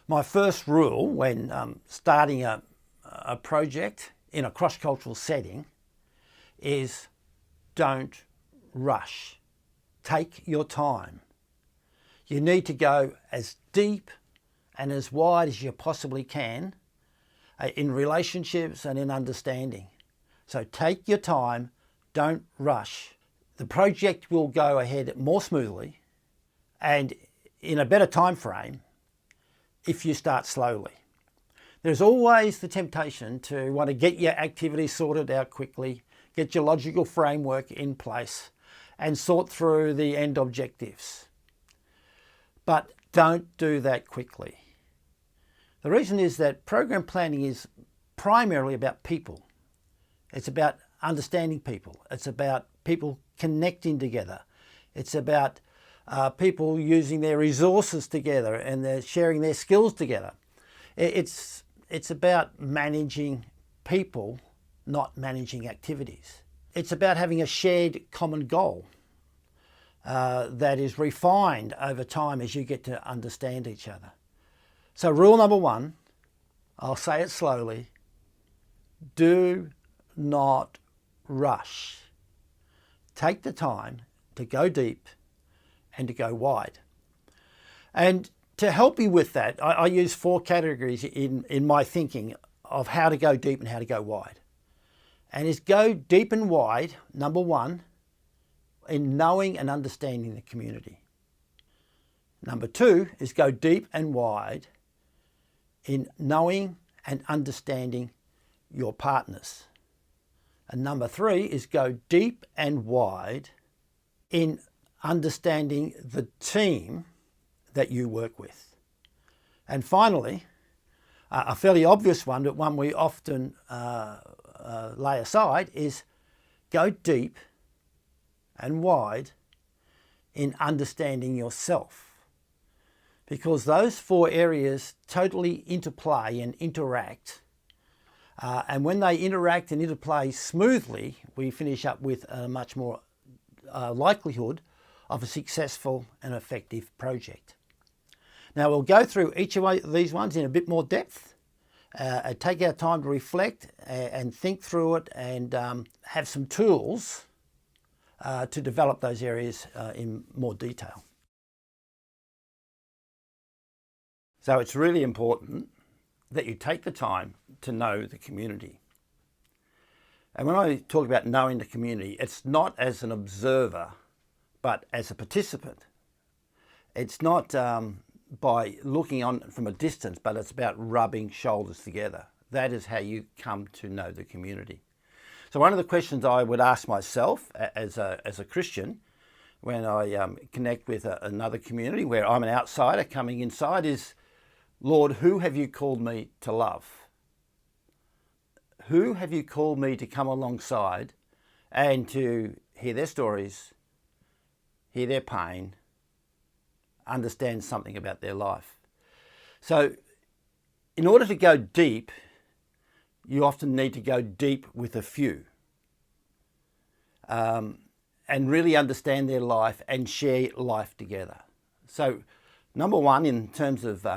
My first rule when starting a project in a cross-cultural setting is don't rush. Take your time. You need to go as deep and as wide as you possibly can in relationships and in understanding. So take your time, don't rush. The project will go ahead more smoothly and in a better time frame if you start slowly. There's always the temptation to want to get your activities sorted out quickly, get your logical framework in place and sort through the end objectives. But don't do that quickly. The reason is that program planning is primarily about people. It's about understanding people. It's about people connecting together. It's about people using their resources together and they're sharing their skills together. It's about managing people, not managing activities. It's about having a shared common goal that is refined over time as you get to understand each other. So rule number one, I'll say it slowly, do not rush. Take the time to go deep and to go wide. And to help you with that, I use 4 categories in my thinking of how to go deep and how to go wide. And it's go deep and wide, number one, in knowing and understanding the community. Number 2 is go deep and wide in knowing and understanding your partners. And number 3 is go deep and wide in understanding the team that you work with. And finally, a fairly obvious one, but one we often lay aside, is go deep and wide in understanding yourself. Because those 4 areas totally interplay and interact. And when they interact and interplay smoothly, we finish up with a much more likelihood of a successful and effective project. Now we'll go through each of these ones in a bit more depth, take our time to reflect and think through it and have some tools to develop those areas in more detail. So it's really important that you take the time to know the community. And when I talk about knowing the community, it's not as an observer, but as a participant. It's not by looking on from a distance, but it's about rubbing shoulders together. That is how you come to know the community. So one of the questions I would ask myself as a Christian when I connect with another community where I'm an outsider coming inside is, Lord, who have you called me to love? Who have you called me to come alongside and to hear their stories, hear their pain, understand something about their life? So in order to go deep, you often need to go deep with a few and really understand their life and share life together. So number one, in terms of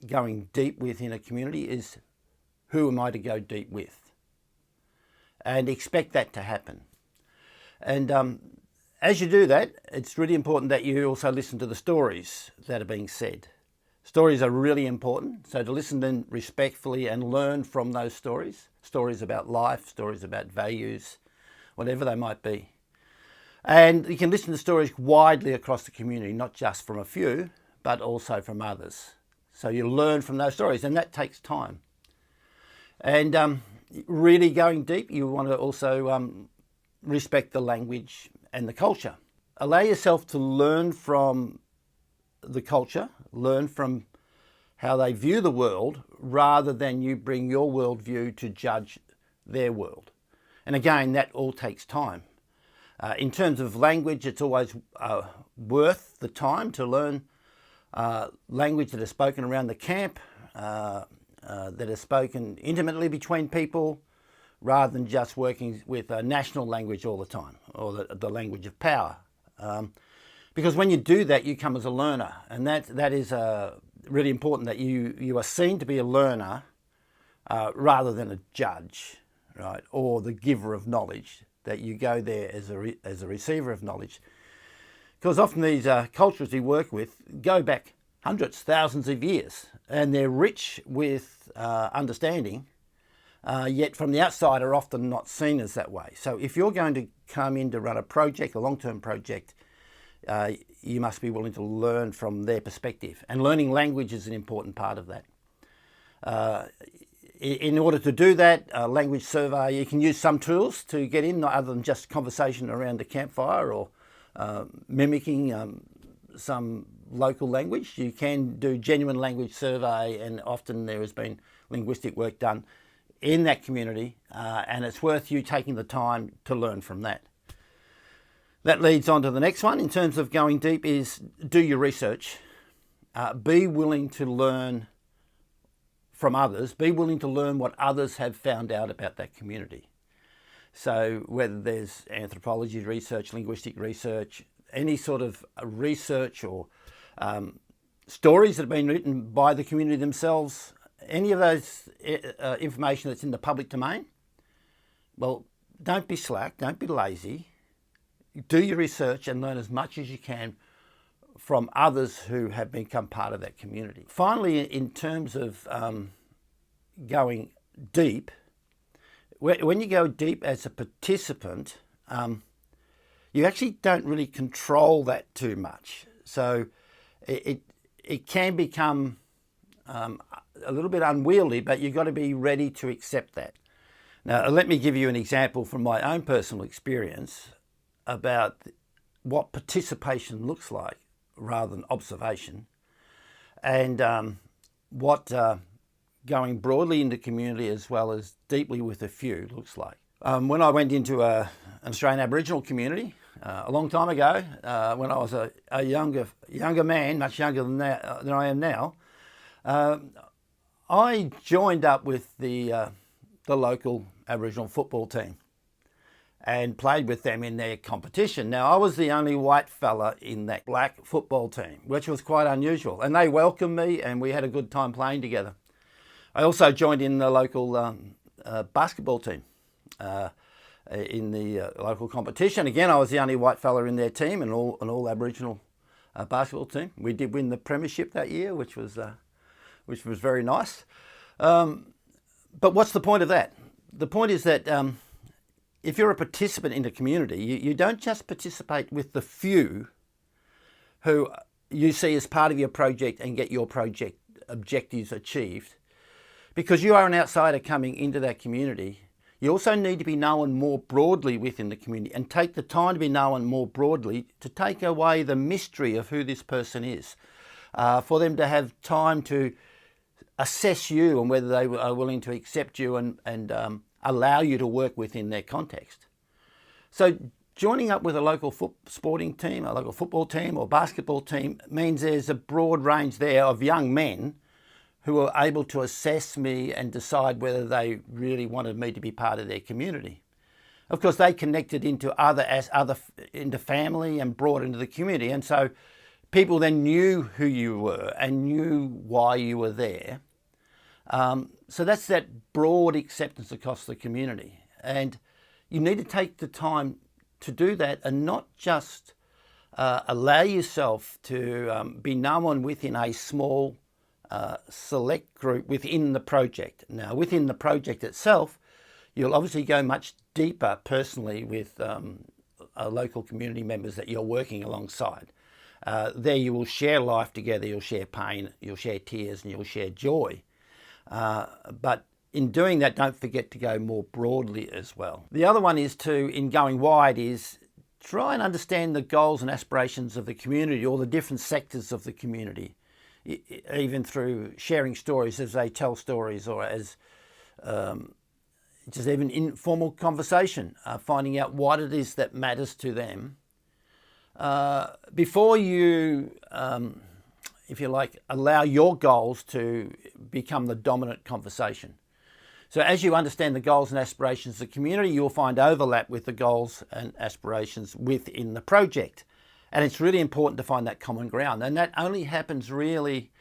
going deep within a community, is who am I to go deep with? And expect that to happen. And as you do that, it's really important that you also listen to the stories that are being said. Stories are really important, so to listen to them respectfully and learn from those stories. Stories about life, stories about values, whatever they might be. And you can listen to stories widely across the community, not just from a few, but also from others. So you learn from those stories, and that takes time. And really going deep, you want to also respect the language and the culture. Allow yourself to learn from the culture, learn from how they view the world, rather than you bring your worldview to judge their world. And again, that all takes time. In terms of language, it's always worth the time to learn language that is spoken around the camp, that is spoken intimately between people, rather than just working with a national language all the time, or the language of power. Because when you do that, you come as a learner, and that is really important that you are seen to be a learner rather than a judge, right, or the giver of knowledge, that you go there as a receiver of knowledge. Because often these cultures we work with go back hundreds, thousands of years, and they're rich with understanding, yet from the outside are often not seen as that way. So if you're going to come in to run a project, a long-term project, you must be willing to learn from their perspective. And learning language is an important part of that. In order to do that, a language survey, you can use some tools to get in, not other than just conversation around the campfire or mimicking some local language. You can do genuine language survey, and often there has been linguistic work done in that community, and it's worth you taking the time to learn from that. That leads on to the next one in terms of going deep is do your research. Be willing to learn from others. Be willing to learn what others have found out about that community. So whether there's anthropology research, linguistic research, any sort of research or stories that have been written by the community themselves, any of those information that's in the public domain, well, don't be slack, don't be lazy. Do your research and learn as much as you can from others who have become part of that community. Finally, in terms of going deep, when you go deep as a participant, you actually don't really control that too much. So it can become a little bit unwieldy, but you've got to be ready to accept that. Now, let me give you an example from my own personal experience about what participation looks like rather than observation, and what going broadly into community as well as deeply with a few looks like. When I went into an Australian Aboriginal community a long time ago, when I was a younger man, much younger than I am now, I joined up with the local Aboriginal football team and played with them in their competition. Now, I was the only white fella in that black football team, which was quite unusual. And they welcomed me and we had a good time playing together. I also joined in the local basketball team in the local competition. Again, I was the only white fella in their team, and all Aboriginal basketball team. We did win the premiership that year, which was very nice. But what's the point of that? The point is that if you're a participant in the community, you don't just participate with the few who you see as part of your project and get your project objectives achieved. Because you are an outsider coming into that community, you also need to be known more broadly within the community and take the time to be known more broadly to take away the mystery of who this person is, for them to have time to assess you and whether they are willing to accept you and allow you to work within their context. So joining up with a local sporting team, a local football team or basketball team means there's a broad range there of young men who are able to assess me and decide whether they really wanted me to be part of their community. Of course, they connected into into family and brought into the community, and so people then knew who you were and knew why you were there. So that's that broad acceptance across the community, and you need to take the time to do that and not just allow yourself to be known within a small select group within the project. Now, within the project itself, you'll obviously go much deeper personally with local community members that you're working alongside. There you will share life together, you'll share pain, you'll share tears, and you'll share joy. But in doing that, don't forget to go more broadly as well. The other one is in going wide, is try and understand the goals and aspirations of the community or the different sectors of the community, even through sharing stories as they tell stories, or as just even informal conversation, finding out what it is that matters to them. Before you, if you like, allow your goals to become the dominant conversation. So as you understand the goals and aspirations of the community, you'll find overlap with the goals and aspirations within the project. And it's really important to find that common ground. And that only happens really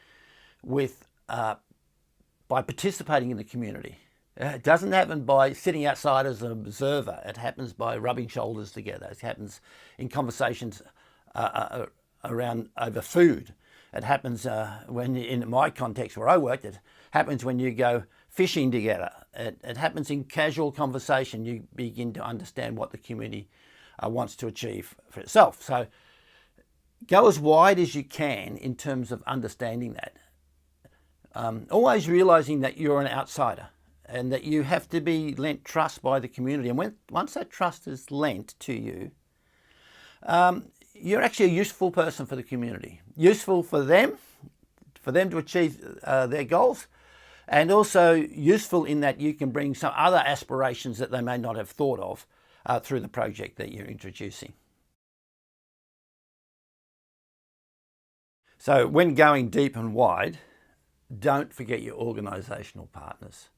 with by participating in the community. It doesn't happen by sitting outside as an observer. It happens by rubbing shoulders together. It happens in conversations around over food. It happens when, in my context where I worked, it happens when you go fishing together. It happens in casual conversation. You begin to understand what the community wants to achieve for itself. So go as wide as you can in terms of understanding that. Always realising that you're an outsider and that you have to be lent trust by the community. And once that trust is lent to you, you're actually a useful person for the community. Useful for them to achieve their goals, and also useful in that you can bring some other aspirations that they may not have thought of through the project that you're introducing. So when going deep and wide, don't forget your organisational partners.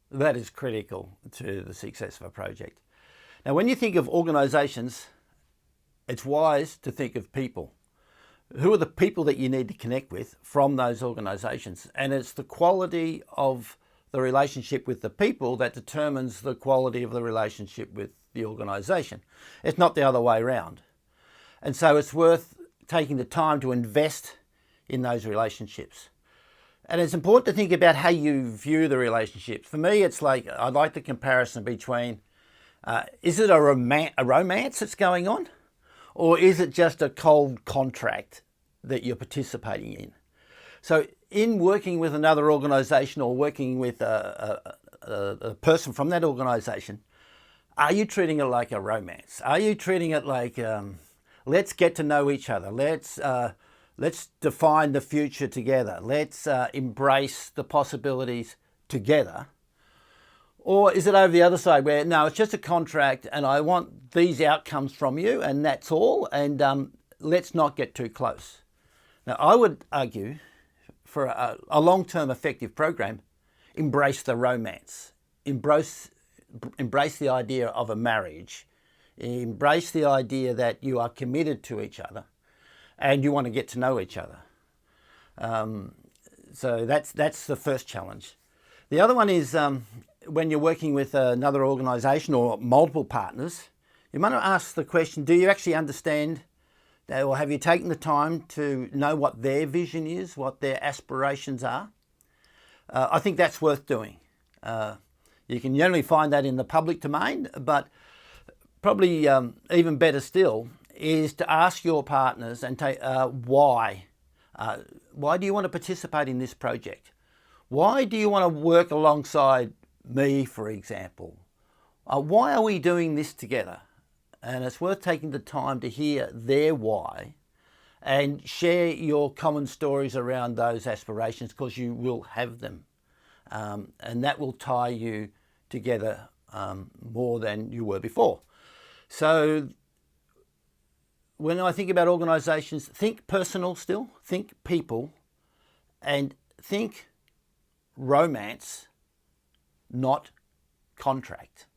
That is critical to the success of a project. Now, when you think of organisations, it's wise to think of people. Who are the people that you need to connect with from those organisations? And it's the quality of the relationship with the people that determines the quality of the relationship with the organisation. It's not the other way around. And so it's worth taking the time to invest in those relationships. And it's important to think about how you view the relationship. For me, it's like, I like the comparison between, is it a romance that's going on? Or is it just a cold contract that you're participating in? So in working with another organisation or working with a person from that organisation, are you treating it like a romance? Are you treating it like, let's get to know each other, let's define the future together, let's embrace the possibilities together? Or is it over the other side where, no, it's just a contract and I want these outcomes from you and that's all, and let's not get too close? Now, I would argue for a long-term effective program, embrace the romance, embrace the idea of a marriage, embrace the idea that you are committed to each other and you want to get to know each other. So that's the first challenge. The other one is when you're working with another organisation or multiple partners, you might ask the question, do you actually understand or have you taken the time to know what their vision is, what their aspirations are? I think that's worth doing. You can generally find that in the public domain, but probably even better still is to ask your partners and take why. Why do you want to participate in this project? Why do you want to work alongside me, for example? Why are we doing this together? And it's worth taking the time to hear their why and share your common stories around those aspirations, because you will have them. And that will tie you together more than you were before. So when I think about organisations, think personal still, think people, and think romance, not contract.